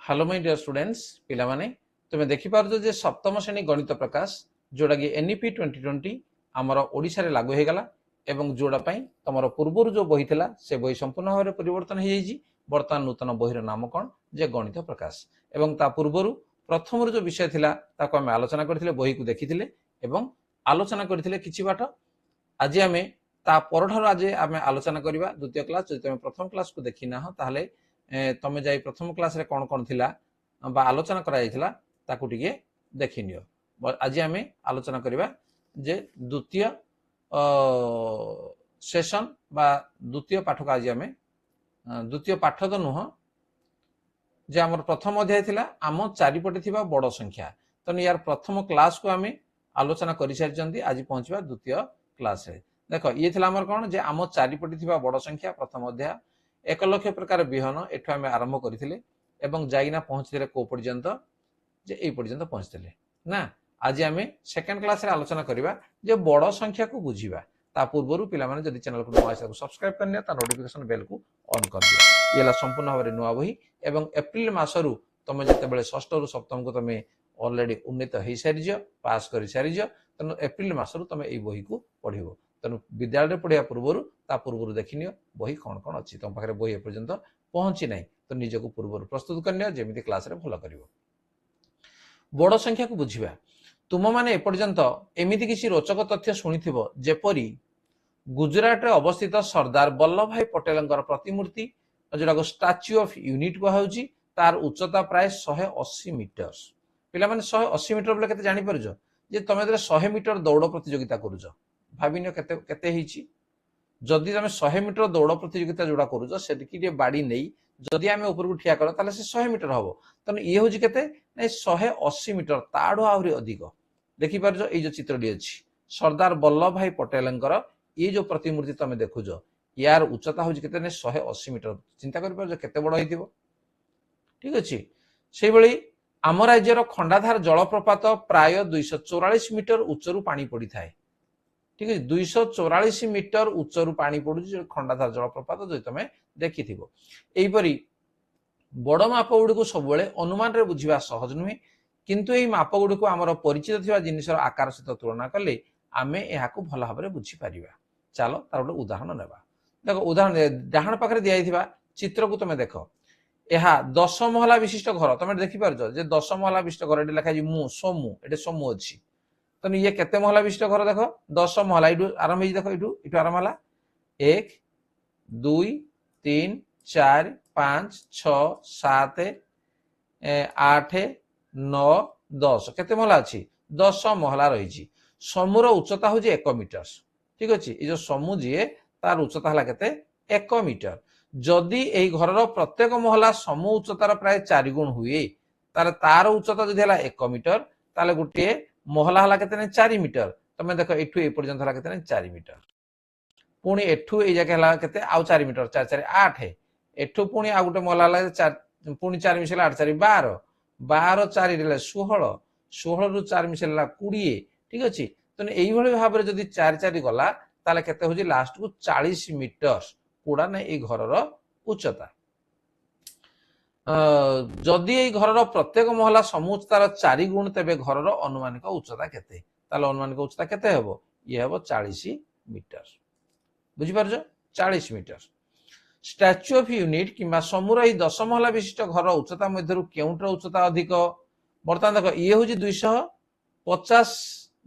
Hello my dear students पिला माने तुमे देखि पारजो जे सप्तम श्रेणी गणित प्रकाश जोड़ा कि एनईपी 2020 आमर ओडिशा रे लागू हे गला एवं जोड़ा पई तमरो पूर्वरु जो बही थिला से बही संपूर्ण भाव में परिवर्तन हे जाईजी। वर्तमान नूतन बहीर नाम कोन जे गणित प्रकाश एवं ता पूर्वरु प्रथम जो विषय थिला ताको हम आलोचना करथिले बही को देखिथिले एवं आलोचना करथिले किछि बाट। आज आमे ता परठार आज आमे आलोचना करिबा द्वितीय क्लास जदि तुमे प्रथम क्लास को देखिना हो ताहले तमे जाई प्रथम क्लास रे कोन कोन थिला बा आलोचना करा जायतिला ताकू टिके देखि नियो। आज आमे आलोचना करिबा जे द्वितीय सेशन बा द्वितीय पाठ को आज आमे द्वितीय पाठ तो नुह जे हमर प्रथम अध्याय थिला आम चारिपटे थिबा बड़ संख्या तने यार प्रथम क्लास को आमे आलोचना करि सारिचंती। आज पहुंचबा द्वितीय क्लास रे। देखो ये थिला हमर कोन जे आम चारिपटे थिबा बड़ संख्या प्रथम अध्याय 1 लाख प्रकार विहन एठु आमे आरंभ करथिले एवं जाइना पहुंचथिले को पर्यंत जे ए पर्यंत पहुंचथिले ना। आज आमे सेकंड क्लास रे आलोचना करिबा जे बड़ संख्या को बुझिबा। ता पूर्वरु पिला माने जदि चैनल को नवा आसे सब्सक्राइब करनिया ता नोटिफिकेशन बेल को ऑन कर दिया। येला संपूर्ण भाव नुआ बही एवं एप्रिल मासरु तमे जते बेले षष्ठ रु सप्तम को तमे ऑलरेडी उन्नत हे सारिज पास कर सारिज तनो एप्रिल मासरु तमे ए बही को पढिबो। तनु विद्यालय पढ़िया पूर्वरु ता पूर्वरु देखिनियो बही कोन कोन अछि तम पाखरे बही पर्यंत पहुंची नै तो निजको पूर्वरु प्रस्तुत करनियो जेमिति क्लास रे भलो करिवो। बड़ संख्या को बुझिबा तुम माने एपर्यंत एमिति किछि रोचक तथ्य सुनिथिबो जेपरि गुजरात रे अवस्थित सरदार वल्लभ भाई पटेलंकर प्रतिमूर्ति जोडा को स्टैच्यू ऑफ यूनिट को होउची तार उच्चता प्राय 180 मीटर। पिला माने 180 मीटर बोले केते जानि परजो जे तमे 100 मीटर दौड़ प्रतियोगिता करूजो भाबिनियो केते केते हिची। जदि तमे 100 मीटर दौड़ प्रतियोगिता जोड़ा करूजो सेटिके बाड़ी नै जदि आमे ऊपर को ठिया करो ताले से 100 मीटर हबो तने ये होजी केते नै 180 मीटर ताडो आहुरी अधिक। देखि परजो ए जो चित्रडी अछि सरदार वल्लभ भाई पटेलंकर ये जो प्रतिमूर्ति तमे देखुजो यार उच्चता होजी केते नै 180 मीटर। चिंता करि परजो केते बड़ हेतिबो। ठीक अछि सेहि बळी आम राज्यर खंडाधार जलप्रपात प्राय 244 मीटर उच्चरु पानी पड़ी थाए। ठीक है 244 मीटर उच्चरु पानी पड़ू खंडाधार जलप्रपात जो तुम देखि थिबो। एइपरि बड़ माप गुडी को सब बेले अनुमान रे बुझिबा सहज नुहे किंतु एई माप गुडी को हमर परिचित थिबा जिनिसर आकार सहित तुलना कले आमे एहा को भल भाबरे बुझि परिबा। चलो तार गोटे उदाहरण नेबा। देखो उदाहरण डाहण पाखरे दिया थिबा चित्र को तुम देखो एहा 10 महला विशिष्ट घर तुम देखि परजो जे 10 महला विशिष्ट घर एटे लिखा जी मु सोमु एटे सोमु अछि तो ये केते महला विशिष्ट घर देखो 10 महला इडु आरंभ देखो इडु आरंभ हला 1 2 3 4 5 6 7 8 9 10 केते महला अछि 10 महला रही छी। समूर उच्चता हो 1 मीटर। ठीक अछि ए जो समू जिए तार उच्चता हला केते 1 मीटर। जदि एई घरर प्रत्येक महला समू उच्चतार प्राय 4 गुण हुए तार उच्चता जदि हला 1 मीटर ताले गुटे महला हला केते 4 मीटर। तमे देखो एठु ए पर्यंत हला केते 4 मीटर पुणी एठु ए जाके हला केते आउ 4 मीटर 4 4 8 एठु पुणी आ गुटे महला हला 4 पुणी 4 मिसेला 8 4 12 12 4 रे 16 16 रु 4 मिसेला 20। ठीक अछि तने एई भली भाबरे जदि 4 4 गला ताले केते होजी लास्ट को 40 मीटर कोडा नै ए घरर उच्चता। जदि एई घरर प्रत्येक महला समुच्चतार 4 गुण तेबे घरर अनुमानिक उच्चता केते ताले अनुमानिक उच्चता केते हेबो ये हेबो 40 मीटर। बुझि परजो 40 मीटर। स्टैच्यू ऑफ यूनिट किबा समूर एई 10 महला विशिष्ट घर उच्चता मध्यरु केउटर उच्चता अधिक वर्तमान देखो ये होजी 250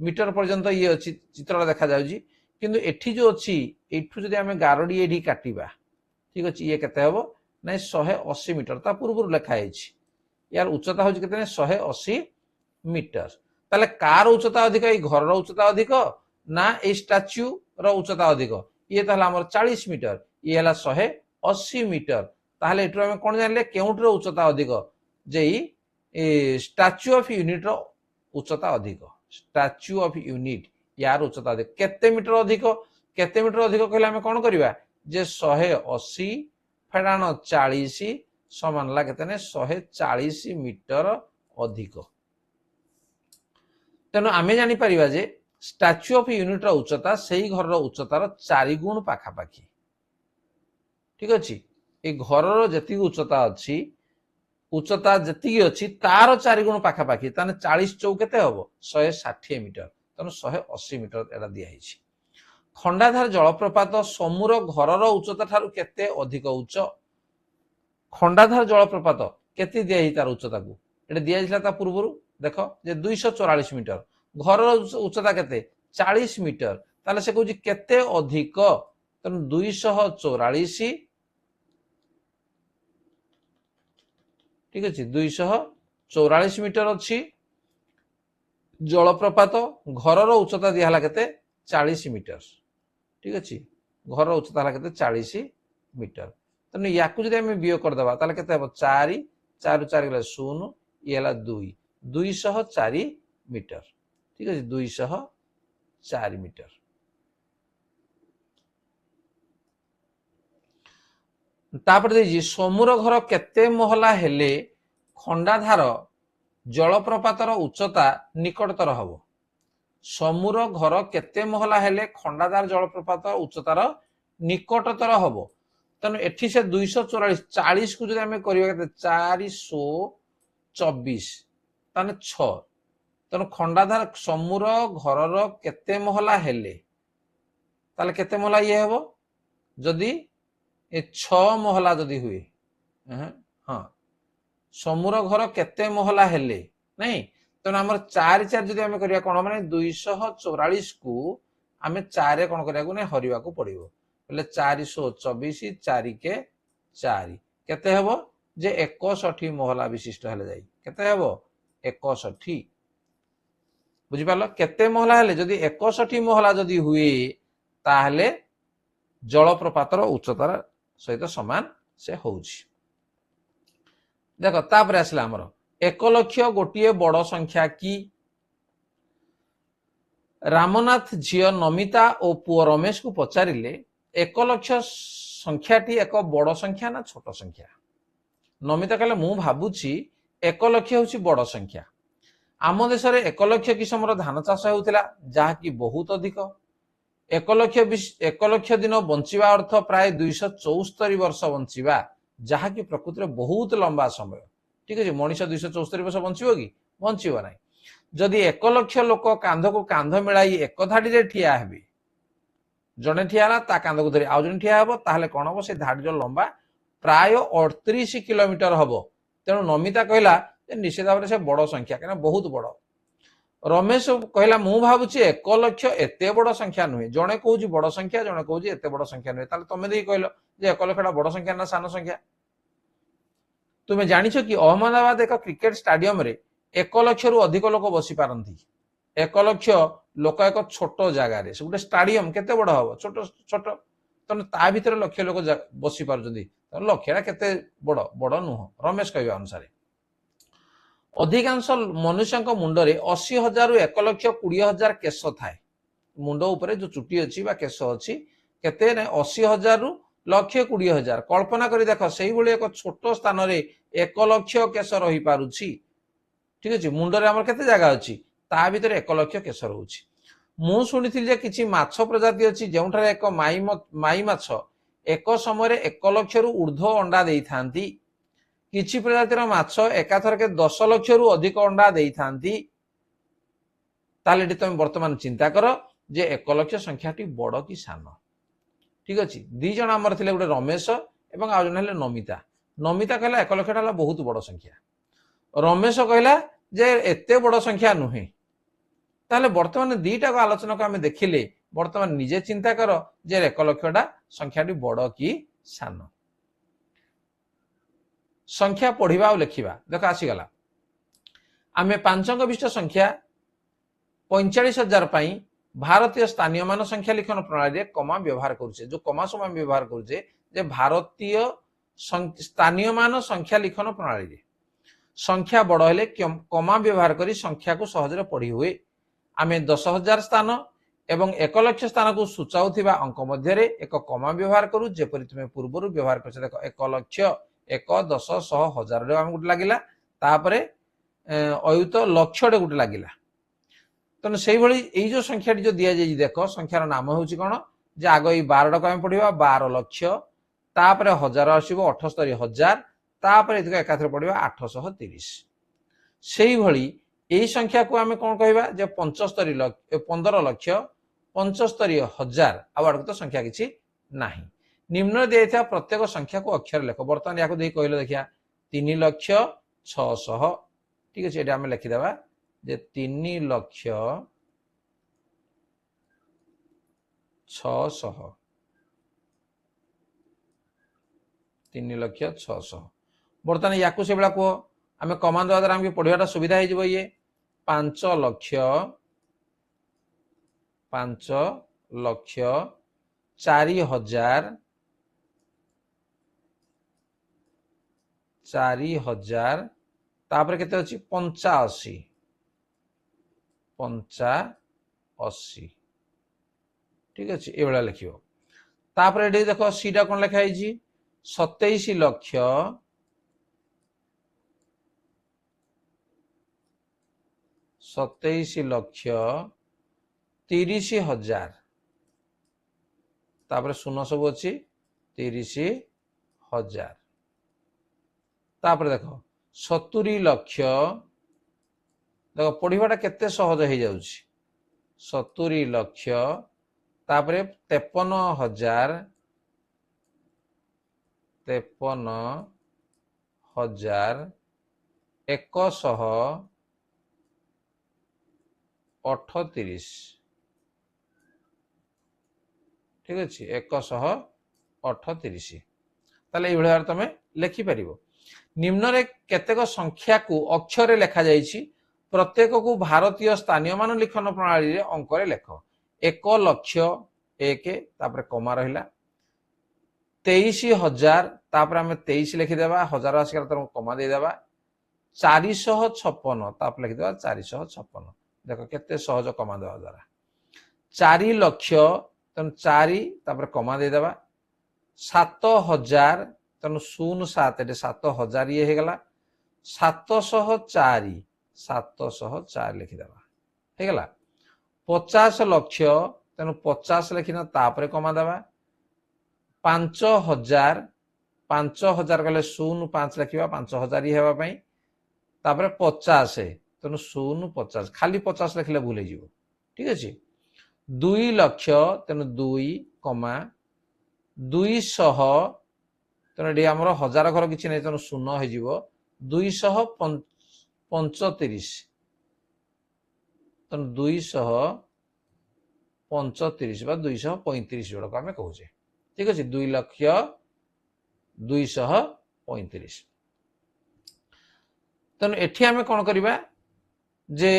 मीटर पर्यंत ये अछि चित्रला देखा जाउजी किंतु एठी जो अछि एठु जदि हमें गारडी एठी काटिबा ठीक अछि ये केते हेबो नै 180 मीटर ता पूर्व लेखा अछि यार उच्चता होजी केते 180 मीटर। ताले कार उच्चता अधिक ए घर उच्चता अधिक ना ए स्टैच्यू रो उच्चता अधिक ये ताला हमर 40 मीटर ये हला 180 मीटर। ताले एठु हम कोन जानले केउटर उच्चता अधिक जेई स्टैच्यू ऑफ यूनिट रो उच्चता अधिक। स्टैच्यू ऑफ यूनिट यार उच्चता अधिक केते मीटर अधिक कहले हम कोन करबा जे 180 फेडाण 40 समान ला केते 140 मीटर अधिक। तेनो आमे जानि परिबा जे स्टैच्यू ऑफ यूनिट रो उच्चता सेही घर रो उच्चतार 4 गुण पाखा पाखी। ठीक अछि ए घर रो जति उच्चता अछि उच्चता जी अच्छी तार 4 गुण पाखापाखि ताने 40 चौ केते हम 160 मीटर तेणु 180 मीटर एटा दिखाई। खंडाधार जलप्रपात समूर घर उच्चता ठारू केते अधिक उच्च। खंडाधार जलप्रपात केते दिया तार उच्चता को ये दिया पूर्व देख जे 244 मीटर घर उच्चता केते 40 मीटर ताले से कहूँ केते अधिक तेणु 244 ठीक अच्छे 244 मीटर अच्छी जलप्रपात घर उच्चता दिहला केते 40 मीटर ठीक अच्छे घर उच्चता केते 40 मीटर तेणु या वियोग करदे ताले केते हम 4 4 4 गले 0 ये 2 204 मीटर ठीक अच्छे 204 मीटर। समूर घर केते महला हेले खंडाधार जलप्रपातर उच्चता निकटतर हम। समूर घर केते महला हेले खंडाधार जलप्रपात उच्चतार निकटतर हम तेणु एठी से 244 40 को जो आम कर 424 ताने 6 तेणु खंडाधार समूर घर केते महला हेले ताले केते महला ये हम जदि ए 6 महला जदि हुए हाँ समूर घर केते महला हेले नहीं तेणु आम 4 4 जदि आम करिया कोन माने 244 को आम 4 कोन करिया को नै हरिवा को पड़िबो बोले 424 4 के 4 केते हबो जे 61 महला विशिष्ट हेले जाई केते हबो 61 बुझि पालो केते महला हेले जदि 61 महला जदि हुए ताहले जलप्रपातर उच्चतार सहित समान से होउछि। देख तापर आसला हमर 1 लाख गोटे बड़ संख्या की रामनाथ झियो नमिता और पुओ रमेश को पचारिले 1 लाख संख्याटी एक बड़ संख्या ना छोट संख्या। नमिता कहले मु भाबुछि 1 लाख होछि बड़ संख्या। आम देश में 1 लाख किसमर धान चाष होउतिला जहा कि बहुत अधिक 1 लाख दिन बंचिबा अर्थ प्राय 274 वर्ष बंचिबा जहा कि प्रकृति में बहुत लंबा समय ठीक है। मनीष 274 वर्ष बंचो कि बंचो ना जदि 1 लाख लोक कांध को कांध मिलाई एक धाड़ी ठिया हेबे जड़े ठिया ता कांध को धरी आउ जन ठिया हे ताहले कौन हम से धाड़ी लंबा प्राय 38 किलोमीटर हम। तेणु नमिता कहला निश्चित भाव से बड़ संख्या क्या बहुत बड़। रमेश कहला मु भावुची 1 लाख एते बड़ संख्या नुहे जड़े कहूँ बड़ संख्या जड़े कहूँ एते बड़ संख्या नुहे तुम देखिए कहल 1 लाख बड़ संख्या ना सान संख्या। तुम्हें जानिछ कि अहमदाबाद एक क्रिकेट स्टाडियम रे 1 लाख रु अधिक लोक बसी पारंती 1 लाख लोक एक छोट जगार से गोटे स्टाडियम केते बड़ हम छोट छोट तेना ता भीतर लक्ष लोक बसी पार्टी लक्ष्यटा केते बड़ बड़ नुह। रमेश कहवा अनुसार अधिकांश मनुष्य मुंडरे 80,000 रु 1 लाख 20,000 केश थाए मुंड उपरे जो चुटी अच्छी केश अच्छी केते 80,000 रु 1,20,000 कल्पना करी देख से एक छोट स्थान रे 1 लाख केश रही पारुछि ठीक अच्छे मुंडरे आमर केते जगह अच्छी ता भीतर 1 लाख केश रोची। मु शुणिथिली जे किछि माछ प्रजाति अच्छी जोंठारे एक माई माछ एक समय 1 लाख रु ऊर्ध्व अंडा देई थांती किछि प्रजातिर माछ एकाथर के 10 लाख रु अधिक अंडा देई थांती ताले तुम वर्तमान चिंता कर जे 1 लाख संख्याटी बड़ कि सान ठीक अच्छे। 2 जन आमर थिले गोटे रमेश एवं आउ जन हेले नमिता। नमिता कहला 1 लाख टा बहुत बड़ संख्या रमेश कहला जे एते बड़ संख्या नुहे ताले वर्तमान 2टा को आलोचना को आम देखिले वर्तमान निजे चिंता कर जे 1 लाख संख्याटी बड़ कि सान। संख्या पढ़िबा और लिखिबा देख आसीगला आम 5 अंक विशिष्ट संख्या 45,000 भारतीय स्थानीय मान संख्या लिखन प्रणाली कमा व्यवहार करुचे जो कमा समय व्यवहार करुचे जे भारतीय स्थानीय मान संख्या लिखन प्रणाली संख्या बड़ हेले कमा व्यवहार करी संख्या को सहजरे पढ़ी हुए। आम 10,000 स्थान एवं 1 लाख स्थान को सूचाउथिबा अंक मध्य एक कमा व्यवहार करू जेपरि तुमे पूर्व व्यवहार कर देख 1 लाख 1 10 100 1000 आम गोटे लगिला तापरे अयुत लक्षटे गोटे लगिला तेणु से भाई जो संख्याटी जो दि जाए देख संख्यार नाम हूँ कौन जे आग ये 12 टाक आम पढ़ा 12 लाख तापर 1000 आसो 78,000 तापर एतिक एकाथरे पड़िबा 830 सेही भली एही संख्या को आमे कोन कहबा जे 75 लाख 15 लाख 75 हजार आवार तो संख्या किछि नाही निम्न दिया प्रत्येक संख्या को अक्षर लेख बर्तमान या कहले देखिया 3 लाख 600 ठीक है ये आम लिखिदेवा जे 3 लाख 600 3 लाख 600 बर्तमान या से बेला कह आम कमांड द्वारा आम पढ़ाटा सुविधा हो ये 5 लाख 4,000 तापर केते अछि 85 ठीक अच्छे ये भाया लिखियो तापर ये देख सीटा कौन लिखाई 27 लाख 30,000 तापर शून्य सब अच्छी 30,000 तापर देख 70 लाख देख पढ़ाटा केते सहज हो जाउछि 70 लाख तापर 53,000 138 ठीक अच्छे 138 ताले ये भाव तुम लिखिपर निम्न रे केतेक संख्या को अक्षर लेखा जाइछि प्रत्येक को भारतीय स्थानीय मान लिखन प्रणाली रे अंक रे लेख 1 लाख 1 तापर कमा रहिला 23,000 तापर आम 23 लिखिदेवा 1000 आसिक कमा देदेवा 456 तापर लिखिदेवा 456 देख केते सहज कमा देवा द्वारा 4 लाख तेन 4 तापर कमा देदेवा 7,000 तेन 07 7,000 ये गला 704 लिखिदेवा हो गला 50 लाख तेन 50 लिखिना तापर कमा देवा 5,000 कले 05 लिखा 5,000 ये हेबाई तापर 50 तेणु 050 खाली 50 लिखले भूल हो ठीक अच्छे 2 लाख तेणु 2 कमा 200 तेणु ये आम 1000 घर किसी नहीं तेणु 0 हो 235 तेणु 235 बा 235 जोड़ को आम कहे ठीक अच्छे 2 लाख 235 तेणु एठी आम कौन करवा जे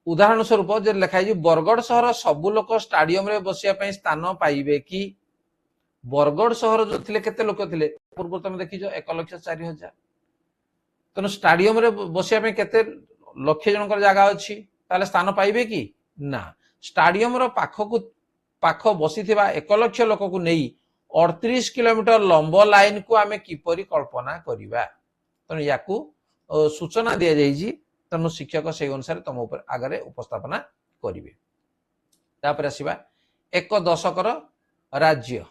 उदाहरण स्वरूप जे लिखाई बरगढ़ सहर सबु लोक स्टाडियम रे बसिया पई स्थान पाइबे कि बरगढ़ सहर जो थिले केते लोक थिले पूर्व तुम देखिछ 1,04,000 तेणु स्टाडियम रे बसिया पई केते लक्ष जनकर जगह अछि ताले स्थान पाइबे कि ना स्टाडियम रो पाख बसी 1 लाख लोक को नहीं 38 किलोमीटर लंब लाइन को आमे किपरि कल्पना करिबा तेणु याकू सूचना दि जाइए तेणु शिक्षक से अनुसार तुम आगे उपस्थापना करेंगे तापर आसवा 1 दशकर राज्य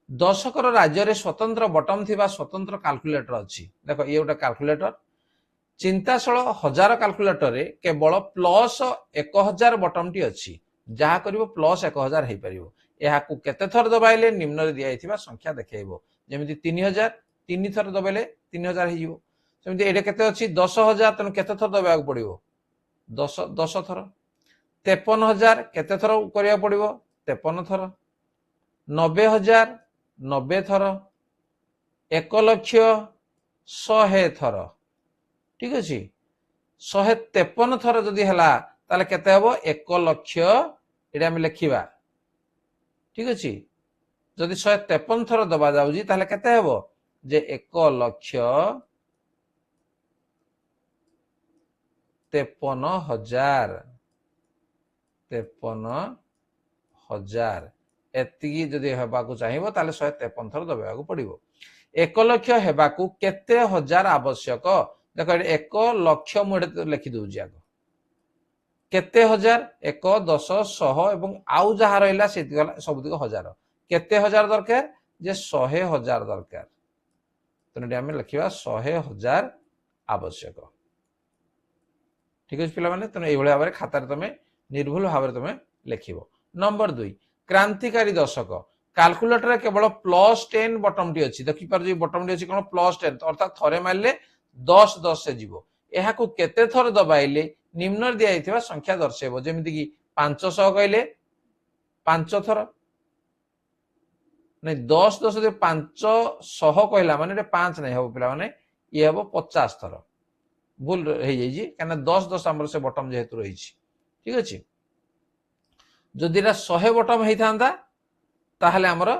दशकर राज्य रे स्वतंत्र बटन थिबा स्वतंत्र कैलकुलेटर अच्छी देख ये गोटे कैलकुलेटर चिंताशल 1000 कैलकुलेटर रे केवल प्लस 1000 बटन टी अच्छी जहाँ कर प्लस 1000 हो पार यह केते थर दबाइले निम्न दिया संख्या देखो जमी 3000 3 थर दबाइले 3000 हो सेमती ये केते अच्छी 10,000 तेणु केते थर दबाक पड़ो 10 थर 53,000 केते थर करिया पड़ो 53 थर 90,000 90 थर 1 लाख 100 थर ठीक अच्छे 153 थर जदि है ताले केते हबो 1 लाख एटा हम लिखिबा ठीक अच्छे जदि 153 थर दबा जाउजी ताले केते हबो जे 1 लाख 53,000 एति जदि हेबाकू चाहिबो ताले 153 थर दबाकू पड़िबो 1 लाख हेबाकू केते हजार आवश्यक देख 1 लाख मुझे लिखि दउजी आगो केते हजार 1 10 100 एवं आउ जहाँ रहा सब दिग हजार केते हजार दरकार जे 100,000 दरकार तेणु आम लिखा 100,000 आवश्यक। ठीक अच्छे पे तेनाली ये भाव में खातार तुम निर्भुल भाव में तुम लिख। नंबर 2 क्रांतिकारी दशक कैलकुलेटर केवल +10 बटन टी अच्छी देखिपार बटन टी अच्छी कौन +10 अर्थात थरे मारे 10 10 से जीव यह केते थर दबाइले निम्न दिया संख्या दर्शेब जमीक 500 कहले 5 थर नहीं 10 10 500 कहला माने 5 नहीं हम पे ये हम 50 थर भूल हो कहीं 10 10 आम से बटम जेहेतु रही। ठीक अच्छे जदि 100 बटम होता ताहले आमर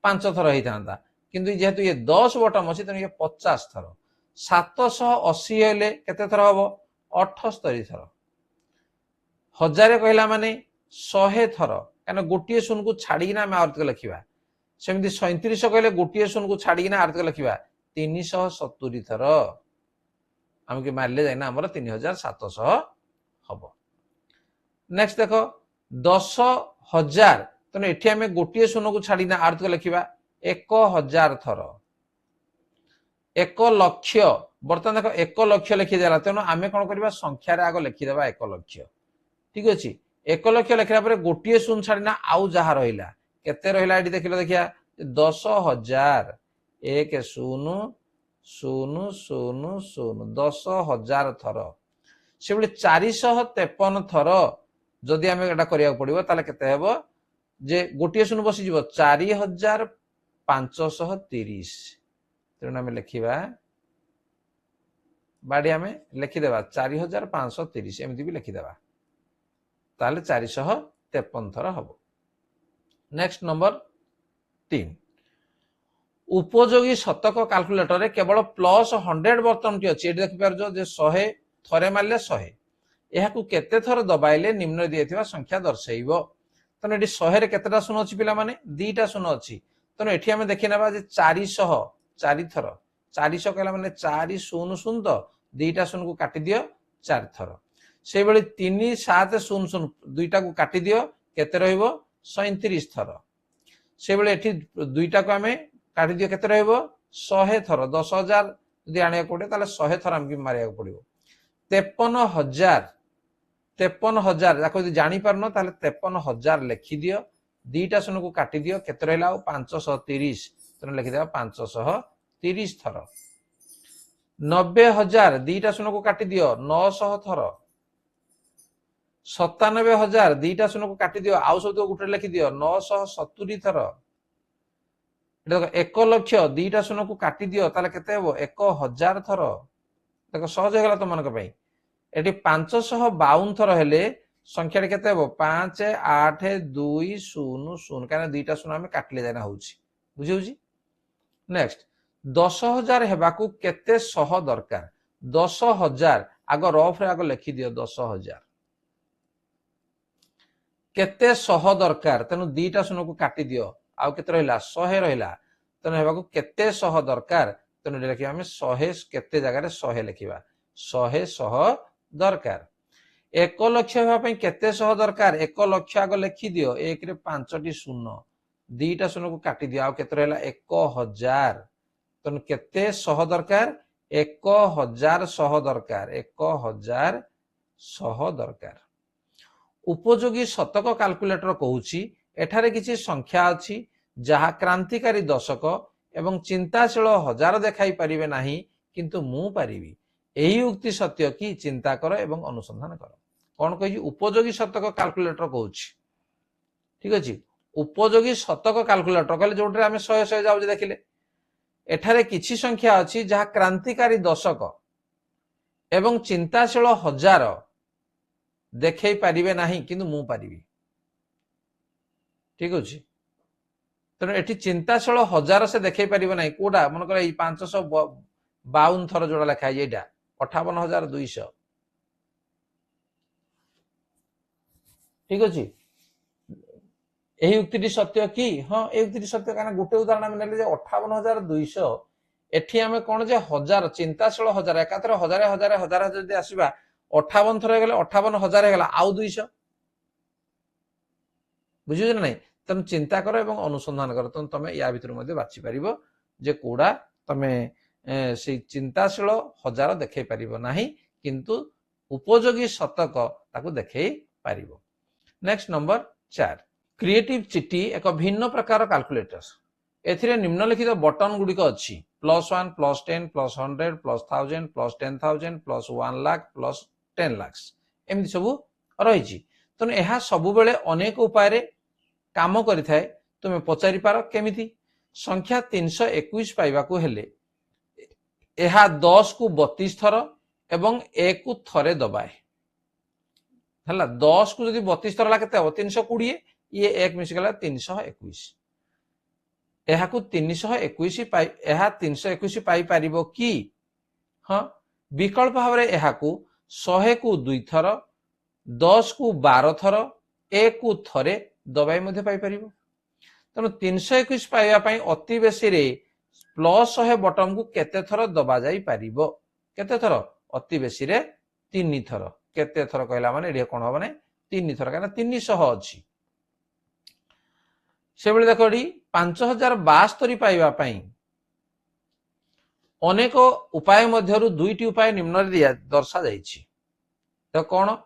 5 थर होता किंतु जेहेतु ये 10 बटम अच्छी तेणु ये 50 थर 780 हेले केते थर हम 78 थर 1000 कहला माने 100 थर कहीं गोटे शून को छाड़ीना आम आर्थिक लिखा सेमती 37 कहले गोटे शून को छाड़ीना आर्थिक लिखा 370 थर आमके मारे जाइना आमर 3700 हम। नेक्स्ट देख 10,000 तेना ये आम गोटे शून को छाड़ीना आर्थिक लिखा 1,000 थर 1 लक्ष बर्तमान देख 1 लक्ष लिखीदेला तेणु आम कौन करवा संख्यार आग लिखिदेवा 1 लक्ष। ठीक अच्छे 1 लक्ष लिखला गोटे शून छाड़ीना आउ जहाँ रहा केते रहा ये देख देखिया 10,000 1 0 0 0 0 10,000 थर से 453 थर जदि आम एटा करिया पड़िबो ताले केते हेबो जे गोटे शून बसी जीवो 4,530 तेणु आम लिखा बाड़ी आम लिखिदेवा 4,530 एमती भी लिखिदेवा ताले 453 थर हम। नेक्स्ट नंबर 3 उपयोगी शतक कैलकुलेटर केवल +100 बर्तन टी अच्छी देखिपार जो 100 थरे मारे 100 यह केते थर दबाइले निम्न दिया संख्या दर्शेब तेणु ये 100 केतेटा शून अच्छी पिला माने 2टा शून अच्छी तेणु ये आम देखी ना 400 4 थर 400 कहला माने 4 0 0 तो 2टा शून को काटी दियो 4 थर से 3 7 0 0 2टा को काटी दियो केते रहिबो 37 थर से 2टा को आम काटी दियो केते रहिबो 100 थर 10,000 यदि आने पड़े 100 थर आमको मारे पड़ो 53,000 जाको यदि जानी पारन 53,000 लिखि दियो 2टा शून को काटी दियो केते रहिला 530 तेणु लिखिदेवा 530 थर 90,000 2टा शून को काटी दियो 900 थर 97,000 2टा शून को काटी दियो आउ सब गोटे लिखि दियो 970 थर 1 लक्ष 2टा शून को काटी दियो ताले केते हेबो 1,000 थर देख सहज हो गला तुम मानक पई एटी 552 थर हेले संख्या केते हेबो 5 8 2 0 0 काना 2टा शून आमे काटले जाना होउची बुझी होउची। नेक्स्ट 10,000 हेबाकू केते सह दरकार 10,000 आग रफ रे आग लिखि दियो 10,000 केते सह दरकार तेनु 2टा शून को काटी दियो आउ केते रहिला 100 रहिला तेनु हेबाकू केते सह दरकार तेनु लिखिबा हम 100 केते जगह रे 100 लिखिबा 100 सह दरकार 1 लक्ष हेबा पई केते सह दरकार 1 लक्ष आग लिखि दियो 1 रे 5टी शून्य 2टा शून्य को काटी दियो आउ केते रहिला 1,000 तेनु केते सह दरकार 1,000 सह दरकार 1,000 सह दरकार। उपयोगी शतक कैलकुलेटर कहूची एठारे किछि संख्या अछि जहा क्रांतिकारी दशक एवं चिंताशील हजार देखाई पारिबे नाही किंतु मु पारिबी एही उक्ति सत्य कि चिंता कर एवं अनुसंधान कर कौन कहि उपयोगी शतक कैलकुलेटर कहूची। ठीक अछि उपयोगी शतक कैलकुलेटर कहले जोटरे आमे 100 100 जाउ देखिले एठारे किछि संख्या अछि जहा क्रांतिकारी दशक एवं चिंताशील हजार देखै पारिबे नाही किंतु मु पारिबी। ठीक अछि तेणु एठी चिंताशील हजार से देखै पारिबे नाही कोडा मन कर 552 थर जोड़ा लिखा है एटा 58,200। ठीक अछि एही उक्तिटी सत्य कि हाँ ए उक्तिटी सत्य कारण गोटे उदाहरण आमे नेले जे 58,200 एठी आमे कोन जे हजार चिंताशील हजार एकाथर हजार हजार हजार जदि आसीबा 58 थर गले 58,000 गला आउ 200 बुझियो नै तेणु चिंता कर एवं अनुसंधान कर तुम या भितर बाछि पारिबो जे कोडा तमे से चिंताशील हजार देखै पारिबो नाही किंतु उपयोगी शतक ताकू देखै पारिबो। नेक्स्ट नंबर 4 क्रिएटिव चिट्ठी एक भिन्न प्रकार कैलकुलेटर एथिरे निम्नलिखित बटन गुड़िक अच्छी +1 +10 +100 +1000 +10,000 +1 लाख +10 लाख एमती सब रही। तेणु यह सब बेले अनेक उपाय काम करिथाए। तुम पचारि पार केमिति संख्या 321 पाइबाकू हेले यह 10 को 32 थर एवं 1 को थरे दबाए है 10 को जब 32 थर के 320 ये 1 मिसिगला 321 यह 321 पाई पारिबो कि हाँ विकल्प भाव में यह 100 को 2 थर 10 को 12 थर 1 को थरे दबाई मध्य पाई पारिबो। तेणु 321 पाइबा अति बेसी रे +100 बटन को केते थर दबा जाई पारिबो केते थर अति बेसी रे 3 थर केते थर कहला माने एडी कोन होबने 3 थर काना 300 अछि से बेले देखो 5072 पाइबा अनेक उपाय मध्यरु दुईटी उपाय निम्न दर्शा जाइछि। तो कौन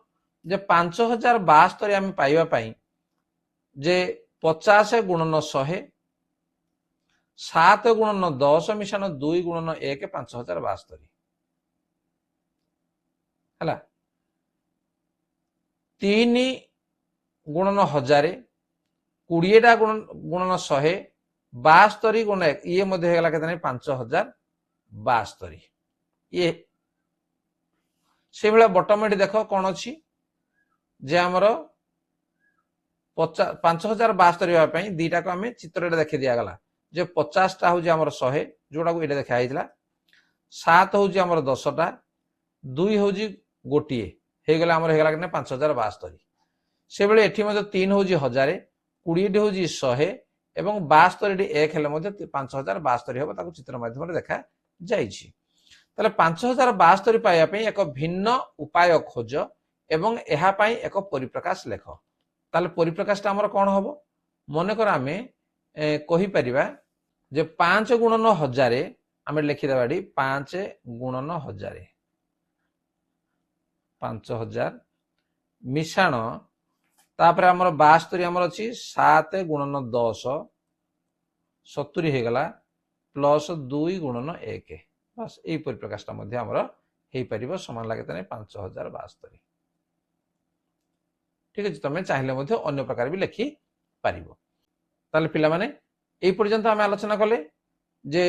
जे 5072 आम पाइबा जे 50 गुणन 100 7 गुणन 10 मिशान 2 गुणन 1 5072 है 3 गुणन 1000 20टा गुणन 100 72 गुण 1 ये मध्य होगा के 5072 ये से भाया बटम एटी देख कौन अच्छी जे आमर 5072 दीटा को आम चित्र देखी दिगला जे 50टा हूँ आमर 100 जोटा को ये देखा 7 हूँ आमर 10टा 2 हूँ गोटे होगला आमर होगा कि 5072 से बेले एठी 3 हूँ 1000 20 हूँ 100 एवं 72 1 हेले 5072 हम चित्र माध्यम देखा जाइछि। ताले 5072 पाइबा एक भिन्न उपाय खोज एवं यह एक परिप्रकाश लेख। ताले परिप्रकाशटा आमर कौन हम मनकर आम कही परिबा जे 5 गुणन 1000 आम लिखिदेबा 5 गुणन 1000 5000 मिशाण तापर आमर 72 आमर अच्छी 7 गुणन 10 70 होगला +2 गुणन 1 बस यही परिप्रकाशटा आमर हो पार सामान लगे 5072 ठीक अच्छे तुम चाहिए अन्य प्रकार भी लिखि पार। ताले पिला माने एई पर्यंत आम आलोचना कले जे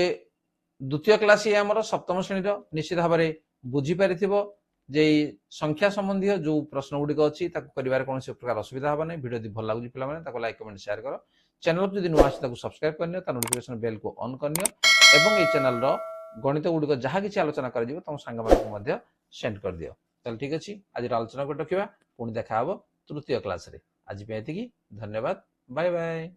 द्वितीय क्लास ये आमर सप्तम श्रेणी निश्चित भाव में बुझी पारिथिबो जे संख्या संबंधी जो प्रश्न गुड़िक अच्छी कौन प्रकार असुविधा हम ना वीडियो भल लगुच पे लाइक कमेंट शेयर कर चैनल को नुआ आसी सब्सक्राइब करनी नोटिफिकेशन बेल को ऑन करनी एवं ये चैनल गणित गुड़िक जहाँ किसी आलोचना कर तुम सांग सेंड कर दियो। चल ठीक अच्छे आज आलोचना को रखा पुणी देखा हम तृतीय क्लास रे आज धन्यवाद बाय बाय।